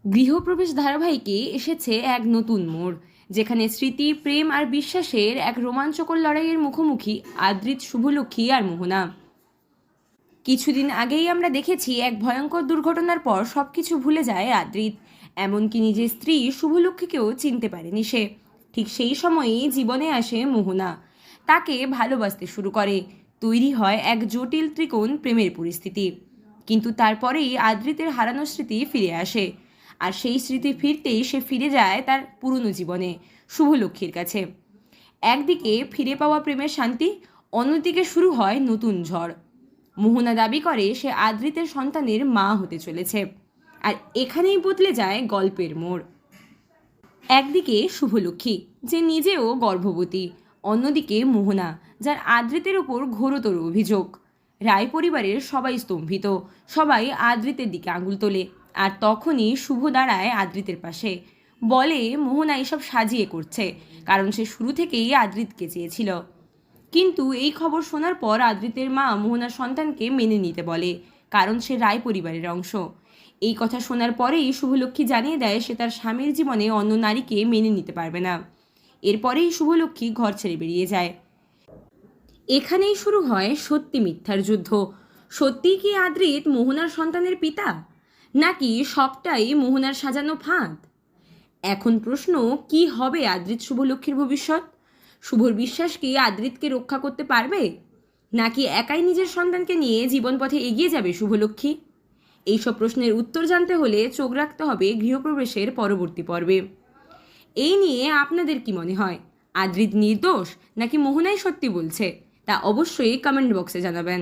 গৃহপ্রবেশ ধারাবাহিকে এসেছে এক নতুন মোড়, যেখানে স্মৃতি, প্রেম আর বিশ্বাসের এক রোমাঞ্চকর লড়াইয়ের মুখোমুখি আদ্রিত, শুভলক্ষ্মী আর মোহনা। কিছুদিন আগেই আমরা দেখেছি এক ভয়ঙ্কর দুর্ঘটনার পর সবকিছু ভুলে যায় আদ্রিত, এমনকি নিজের স্ত্রী শুভলক্ষ্মীকেও চিনতে পারেনি সে। ঠিক সেই সময়েই জীবনে আসে মোহনা, তাকে ভালোবাসতে শুরু করে। তৈরি হয় এক জটিল ত্রিকোণ প্রেমের পরিস্থিতি। কিন্তু তারপরেই আদ্রিতের হারানো স্মৃতি ফিরে আসে, আর সেই স্মৃতি ফিরতেই সে ফিরে যায় তার পুরনো জীবনে, শুভলক্ষ্মীর কাছে। একদিকে ফিরে পাওয়া প্রেমের শান্তি, অন্যদিকে শুরু হয় নতুন ঝড়। মোহনা দাবি করে সে আদ্রিতের সন্তানের মা হতে চলেছে, আর এখানেই বদলে যায় গল্পের মোড়। একদিকে শুভলক্ষ্মী, যে নিজেও গর্ভবতী, অন্যদিকে মোহনা, যার আদ্রিতের ওপর ঘোরতর অভিযোগ। রায় পরিবারের সবাই স্তম্ভিত, সবাই আদ্রিতের দিকে আঙুল তোলে। আর তখনই শুভ দাঁড়ায় আদ্রিতের পাশে, বলে মোহনা এসব সাজিয়ে করছে, কারণ সে শুরু থেকেই আদ্রিতকে চেয়েছিল। কিন্তু এই খবর শোনার পর আদ্রিতের মা মোহনার সন্তানকে মেনে নিতে বলে, কারণ সে রায় পরিবারের অংশ। এই কথা শোনার পরেই শুভলক্ষ্মী জানিয়ে দেয় সে তার স্বামীর জীবনে অন্য নারীকে মেনে নিতে পারবে না। এরপরেই শুভলক্ষ্মী ঘর ছেড়ে বেরিয়ে যায়। এখানেই শুরু হয় সত্যি মিথ্যার যুদ্ধ। সত্যিই কি আদ্রিত মোহনার সন্তানের পিতা, নাকি সবটাই মোহনার সাজানো ফাঁদ? এখন প্রশ্ন, কি হবে আদ্রিত শুভলক্ষ্মীর ভবিষ্যৎ? শুভর বিশ্বাস কি আদ্রিতকে রক্ষা করতে পারবে, নাকি একাই নিজের সন্তানকে নিয়ে জীবন পথে এগিয়ে যাবে শুভলক্ষ্মী? এইসব প্রশ্নের উত্তর জানতে হলে চোখ রাখতে হবে গৃহপ্রবেশের পরবর্তী পর্বে। এই নিয়ে আপনাদের কি মনে হয়? আদ্রিত নির্দোষ, নাকি মোহনাই সত্যি বলছে? তা অবশ্যই কমেন্ট বক্সে জানাবেন।